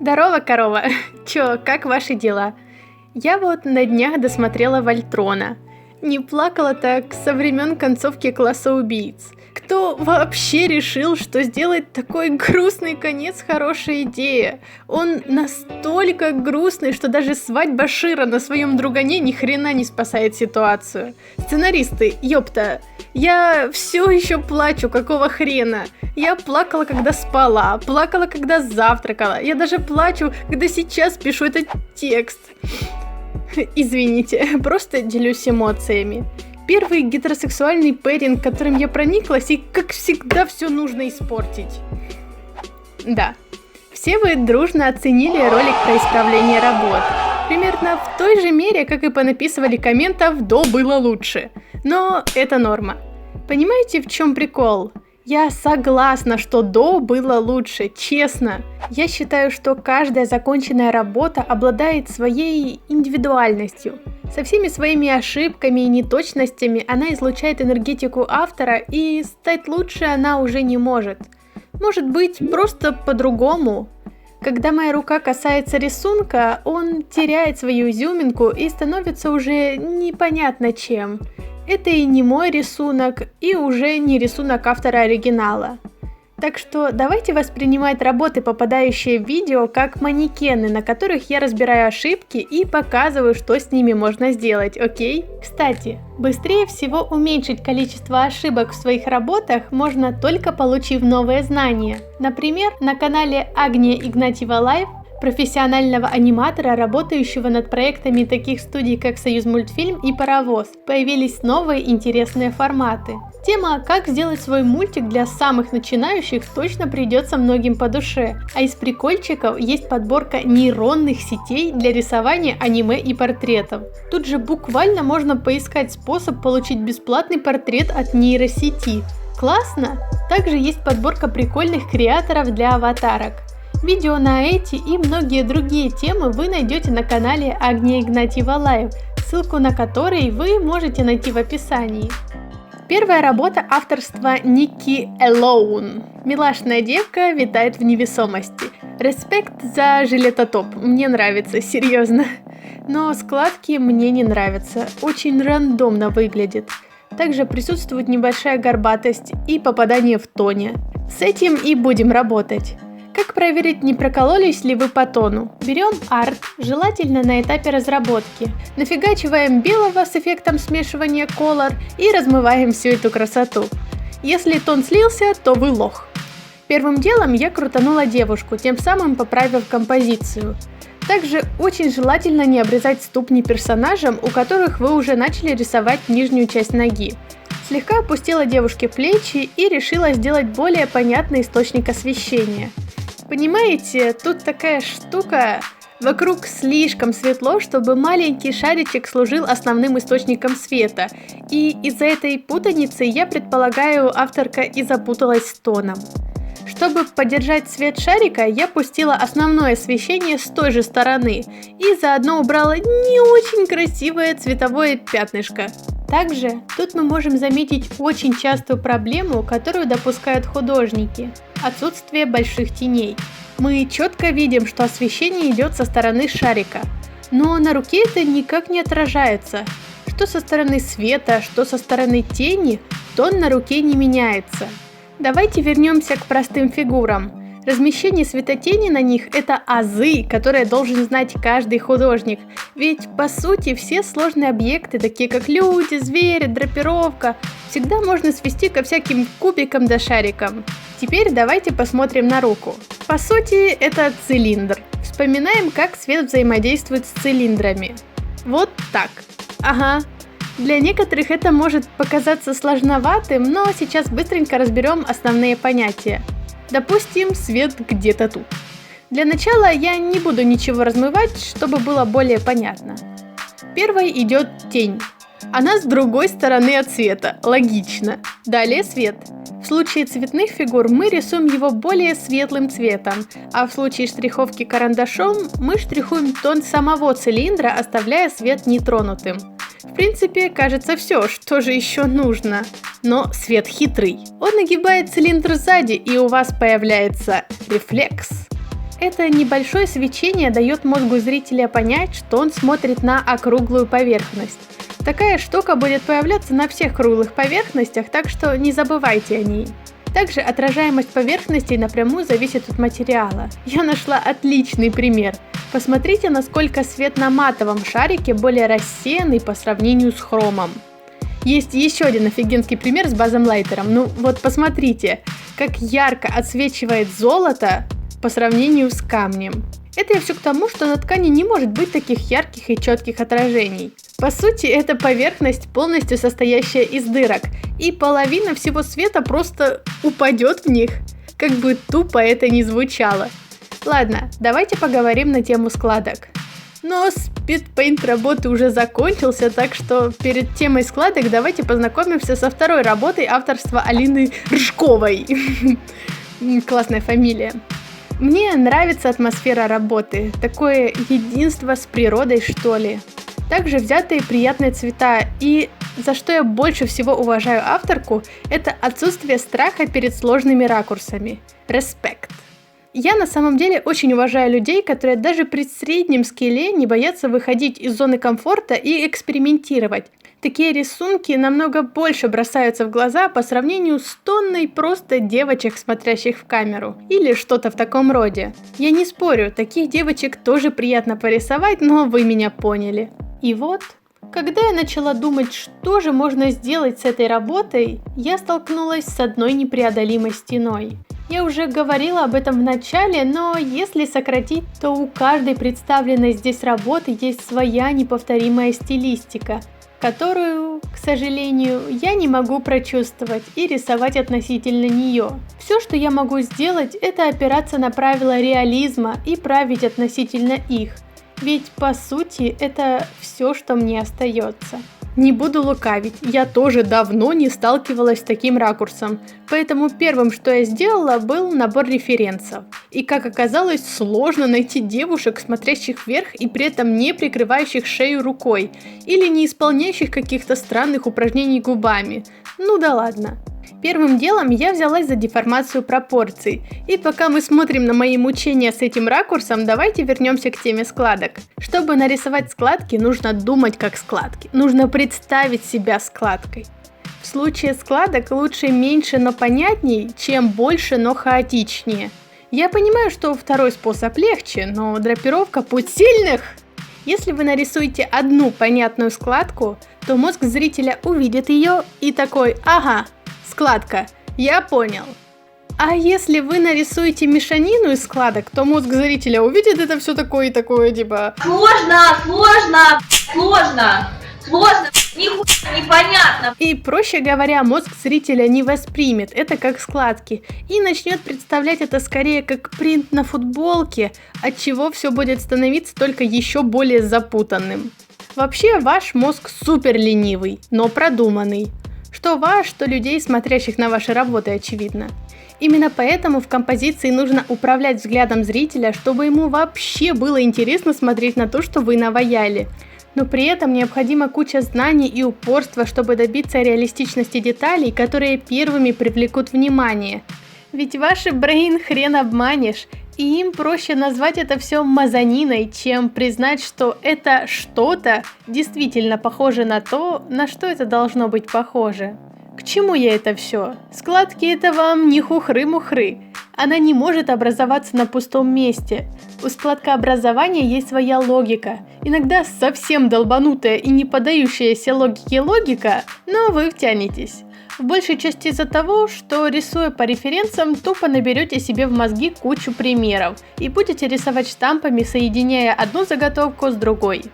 Здорово, корова! Чё, как ваши дела? Я вот на днях досмотрела Вольтрона. Не плакала так со времен концовки Класса убийц. Кто вообще решил, что сделать такой грустный конец хорошая идея? Он настолько грустный, что даже свадьба Шира на своем другане ни хрена не спасает ситуацию. Сценаристы, ёпта, я все еще плачу, какого хрена? Я плакала, когда спала, плакала, когда завтракала. Я даже плачу, когда сейчас пишу этот текст. Извините, просто делюсь эмоциями. Первый гетеросексуальный пэринг, которым я прониклась, и как всегда все нужно испортить. Да, все вы дружно оценили ролик про исправление работ. Примерно в той же мере, как и понаписывали комментов «до было лучше». Но это норма. Понимаете, в чем прикол? Я согласна, что «до» было лучше, честно. Я считаю, что каждая законченная работа обладает своей индивидуальностью. Со всеми своими ошибками и неточностями она излучает энергетику автора, и стать лучше она уже не может. Может быть, просто по-другому. Когда моя рука касается рисунка, он теряет свою изюминку и становится уже непонятно чем. Это и не мой рисунок, и уже не рисунок автора оригинала. Так что давайте воспринимать работы, попадающие в видео, как манекены, на которых я разбираю ошибки и показываю, что с ними можно сделать, окей? Кстати, быстрее всего уменьшить количество ошибок в своих работах можно только получив новые знания. Например, на канале Агния Игнатьева Лайв, профессионального аниматора, работающего над проектами таких студий, как Союзмультфильм и Паровоз, появились новые интересные форматы. Тема «Как сделать свой мультик для самых начинающих» точно придется многим по душе, а из прикольчиков есть подборка нейронных сетей для рисования аниме и портретов. Тут же буквально можно поискать способ получить бесплатный портрет от нейросети. Классно! Также есть подборка прикольных креаторов для аватарок. Видео на эти и многие другие темы вы найдете на канале Агния Игнатьева Лайв, ссылку на который вы можете найти в описании. Первая работа авторства Никки Элоун. Милашная девка витает в невесомости. Респект за жилетотоп, мне нравится, серьезно. Но складки мне не нравятся, очень рандомно выглядит. Также присутствует небольшая горбатость и попадание в тоне. С этим и будем работать. Как проверить, не прокололись ли вы по тону? Берем арт, желательно на этапе разработки, нафигачиваем белого с эффектом смешивания color и размываем всю эту красоту. Если тон слился, то вы лох. Первым делом я крутанула девушку, тем самым поправив композицию. Также очень желательно не обрезать ступни персонажам, у которых вы уже начали рисовать нижнюю часть ноги. Слегка опустила девушке плечи и решила сделать более понятный источник освещения. Понимаете, тут такая штука, вокруг слишком светло, чтобы маленький шаричек служил основным источником света, и из-за этой путаницы, я предполагаю, авторка и запуталась с тоном. Чтобы поддержать цвет шарика, я пустила основное освещение с той же стороны и заодно убрала не очень красивое цветовое пятнышко. Также тут мы можем заметить очень частую проблему, которую допускают художники – отсутствие больших теней. Мы четко видим, что освещение идет со стороны шарика, но на руке это никак не отражается. Что со стороны света, что со стороны тени, тон на руке не меняется. Давайте вернемся к простым фигурам. Размещение светотени на них – это азы, которые должен знать каждый художник. Ведь, по сути, все сложные объекты, такие как люди, звери, драпировка, всегда можно свести ко всяким кубикам да шарикам. Теперь давайте посмотрим на руку. По сути, это цилиндр. Вспоминаем, как свет взаимодействует с цилиндрами. Вот так. Ага. Для некоторых это может показаться сложноватым, но сейчас быстренько разберем основные понятия. Допустим, свет где-то тут. Для начала я не буду ничего размывать, чтобы было более понятно. Первой идет тень. Она с другой стороны от света, логично. Далее свет. В случае цветных фигур мы рисуем его более светлым цветом, а в случае штриховки карандашом мы штрихуем тон самого цилиндра, оставляя свет нетронутым. В принципе, кажется, все, что же еще нужно. Но свет хитрый. Он нагибает цилиндр сзади, и у вас появляется рефлекс. Это небольшое свечение дает мозгу зрителя понять, что он смотрит на округлую поверхность. Такая штука будет появляться на всех круглых поверхностях, так что не забывайте о ней. Также отражаемость поверхностей напрямую зависит от материала. Я нашла отличный пример. Посмотрите, насколько свет на матовом шарике более рассеянный по сравнению с хромом. Есть еще один офигенский пример с базом лайтером. Ну вот посмотрите, как ярко отсвечивает золото по сравнению с камнем. Это я все к тому, что на ткани не может быть таких ярких и четких отражений. По сути, это поверхность, полностью состоящая из дырок, и половина всего света просто упадет в них, как бы тупо это ни звучало. Ладно, давайте поговорим на тему складок. Но спидпейнт работы уже закончился, так что перед темой складок давайте познакомимся со второй работой авторства Алины Рыжковой. Классная фамилия. Мне нравится атмосфера работы, такое единство с природой, что ли. Также взятые приятные цвета, и за что я больше всего уважаю авторку, это отсутствие страха перед сложными ракурсами. Респект. Я на самом деле очень уважаю людей, которые даже при среднем скилле не боятся выходить из зоны комфорта и экспериментировать. Такие рисунки намного больше бросаются в глаза по сравнению с тонной просто девочек, смотрящих в камеру. Или что-то в таком роде. Я не спорю, таких девочек тоже приятно порисовать, но вы меня поняли. И вот, когда я начала думать, что же можно сделать с этой работой, я столкнулась с одной непреодолимой стеной. Я уже говорила об этом в начале, но если сократить, то у каждой представленной здесь работы есть своя неповторимая стилистика, которую, к сожалению, я не могу прочувствовать и рисовать относительно нее. Все, что я могу сделать, это опираться на правила реализма и править относительно их. Ведь, по сути, это все, что мне остается. Не буду лукавить, я тоже давно не сталкивалась с таким ракурсом, поэтому первым, что я сделала, был набор референсов. И, как оказалось, сложно найти девушек, смотрящих вверх и при этом не прикрывающих шею рукой, или не исполняющих каких-то странных упражнений губами. Ну да ладно. Первым делом я взялась за деформацию пропорций, и пока мы смотрим на мои мучения с этим ракурсом, давайте вернемся к теме складок. Чтобы нарисовать складки, нужно думать как складки, нужно представить себя складкой. В случае складок лучше меньше, но понятней, чем больше, но хаотичнее. Я понимаю, что второй способ легче, но драпировка путь сильных. Если вы нарисуете одну понятную складку, то мозг зрителя увидит ее и такой: ага, складка, я понял. А если вы нарисуете мешанину из складок, то мозг зрителя увидит это все такое и такое, типа... Сложно, нихуя непонятно. И, проще говоря, мозг зрителя не воспримет это как складки и начнет представлять это скорее как принт на футболке, от чего все будет становиться только еще более запутанным. Вообще, ваш мозг супер ленивый, но продуманный. Что вас, что людей, смотрящих на ваши работы, очевидно. Именно поэтому в композиции нужно управлять взглядом зрителя, чтобы ему вообще было интересно смотреть на то, что вы наваяли. Но при этом необходима куча знаний и упорства, чтобы добиться реалистичности деталей, которые первыми привлекут внимание. Ведь ваши брейн хрен обманешь, и им проще назвать это все мазаниной, чем признать, что это что-то действительно похоже на то, на что это должно быть похоже. К чему я это все? Складки это вам не хухры-мухры. Она не может образоваться на пустом месте. У складкообразования есть своя логика. Иногда совсем долбанутая и не поддающаяся логике логика, но вы втянетесь. В большей части из-за того, что рисуя по референсам, тупо наберете себе в мозги кучу примеров и будете рисовать штампами, соединяя одну заготовку с другой.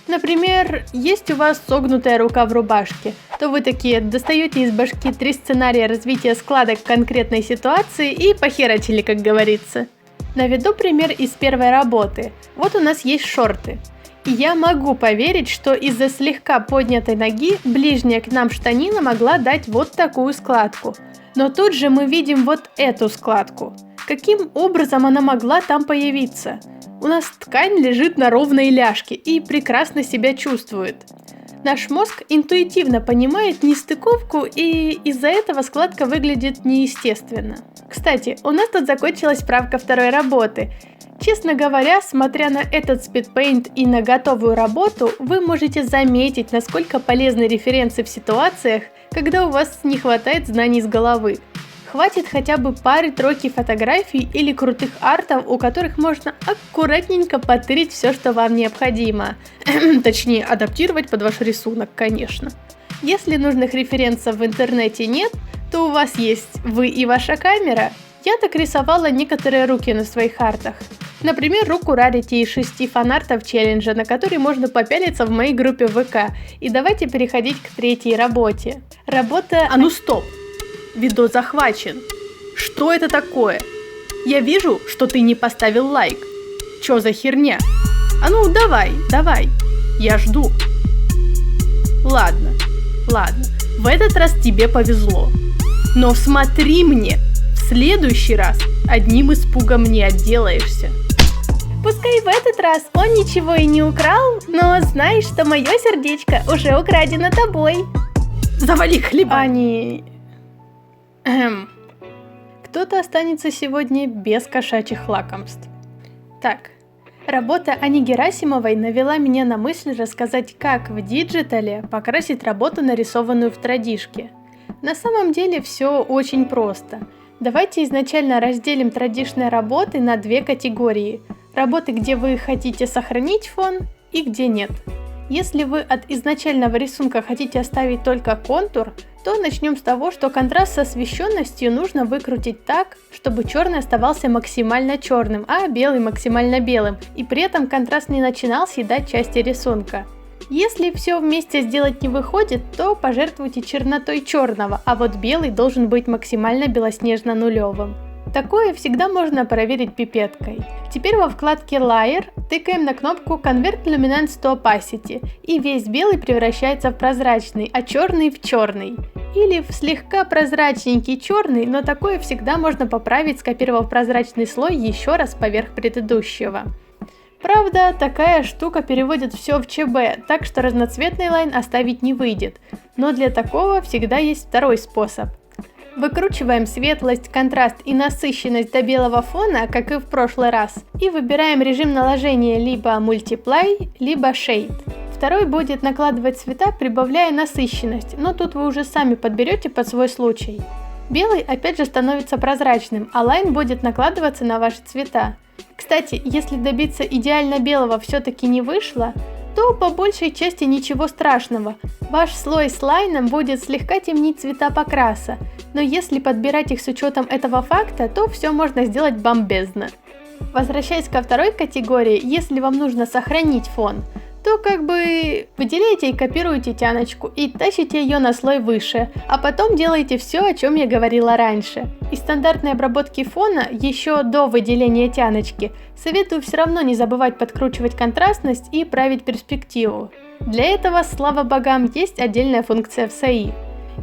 Например, есть у вас согнутая рука в рубашке, то вы такие достаете из башки 3 сценария развития складок конкретной ситуации и похерачили, как говорится. Наведу пример из первой работы. Вот у нас есть шорты. И я могу поверить, что из-за слегка поднятой ноги ближняя к нам штанина могла дать вот такую складку. Но тут же мы видим вот эту складку. Каким образом она могла там появиться? У нас ткань лежит на ровной ляжке и прекрасно себя чувствует. Наш мозг интуитивно понимает нестыковку, и из-за этого складка выглядит неестественно. Кстати, у нас тут закончилась правка второй работы. Честно говоря, смотря на этот спидпейнт и на готовую работу, вы можете заметить, насколько полезны референсы в ситуациях, когда у вас не хватает знаний с головы. Хватит хотя бы пары-тройки фотографий или крутых артов, у которых можно аккуратненько потырить все, что вам необходимо. Точнее, адаптировать под ваш рисунок, конечно. Если нужных референсов в интернете нет, то у вас есть вы и ваша камера. Я так рисовала некоторые руки на своих артах. Например, руку Rarity из 6 фанартов челленджа, на который можно попялиться в моей группе ВК. И давайте переходить к третьей работе. Работа... А ну стоп! Видос захвачен. Что это такое? Я вижу, что ты не поставил лайк. Чё за херня? А ну давай. Я жду. Ладно. В этот раз тебе повезло. Но смотри мне. В следующий раз одним испугом не отделаешься. Пускай в этот раз он ничего и не украл, но знай, что мое сердечко уже украдено тобой. Завали хлеба. Кто-то останется сегодня без кошачьих лакомств. Так, работа Ани Герасимовой навела меня на мысль рассказать, как в диджитале покрасить работу, нарисованную в традишке. На самом деле все очень просто. Давайте изначально разделим традишные работы на две категории. Работы, где вы хотите сохранить фон, и где нет. Если вы от изначального рисунка хотите оставить только контур, то начнем с того, что контраст с освещенностью нужно выкрутить так, чтобы черный оставался максимально черным, а белый максимально белым, и при этом контраст не начинал съедать части рисунка. Если все вместе сделать не выходит, то пожертвуйте чернотой черного, а вот белый должен быть максимально белоснежно-нулевым. Такое всегда можно проверить пипеткой. Теперь во вкладке Layer тыкаем на кнопку Convert Luminance to Opacity, и весь белый превращается в прозрачный, а черный в черный. Или в слегка прозрачненький черный, но такое всегда можно поправить, скопировав прозрачный слой еще раз поверх предыдущего. Правда, такая штука переводит все в ЧБ, так что разноцветный лайн оставить не выйдет, но для такого всегда есть второй способ. Выкручиваем светлость, контраст и насыщенность до белого фона, как и в прошлый раз, и выбираем режим наложения либо Multiply, либо Shade. Второй будет накладывать цвета, прибавляя насыщенность, но тут вы уже сами подберете под свой случай. Белый опять же становится прозрачным, а лайн будет накладываться на ваши цвета. Кстати, если добиться идеально белого все-таки не вышло, то по большей части ничего страшного. Ваш слой с лайном будет слегка темнить цвета покраса, но если подбирать их с учетом этого факта, то все можно сделать бомбезно. Возвращаясь ко второй категории, если вам нужно сохранить фон, то выделяете и копируете тяночку и тащите ее на слой выше, а потом делаете все, о чем я говорила раньше. Из стандартной обработки фона еще до выделения тяночки советую все равно не забывать подкручивать контрастность и править перспективу. Для этого, слава богам, есть отдельная функция в SAI.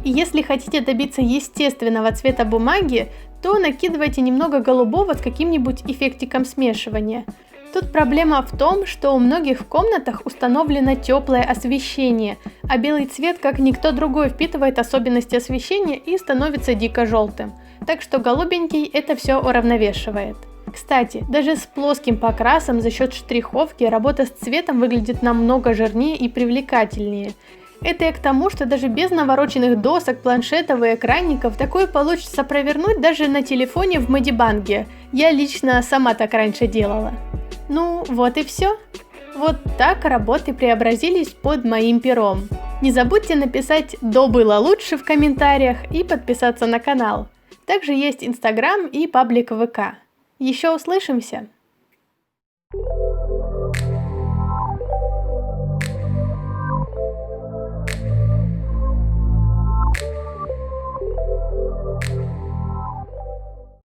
И если хотите добиться естественного цвета бумаги, то накидывайте немного голубого с каким-нибудь эффектиком смешивания. Тут проблема в том, что у многих в комнатах установлено теплое освещение, а белый цвет, как никто другой, впитывает особенности освещения и становится дико желтым. Так что голубенький это все уравновешивает. Кстати, даже с плоским покрасом за счет штриховки работа с цветом выглядит намного жирнее и привлекательнее. Это я к тому, что даже без навороченных досок, планшетов и экранников такое получится провернуть даже на телефоне в Модибанге. Я лично сама так раньше делала. Ну, вот и все. Вот так работы преобразились под моим пером. Не забудьте написать «До было лучше» в комментариях и подписаться на канал. Также есть Инстаграм и паблик ВК. Еще услышимся!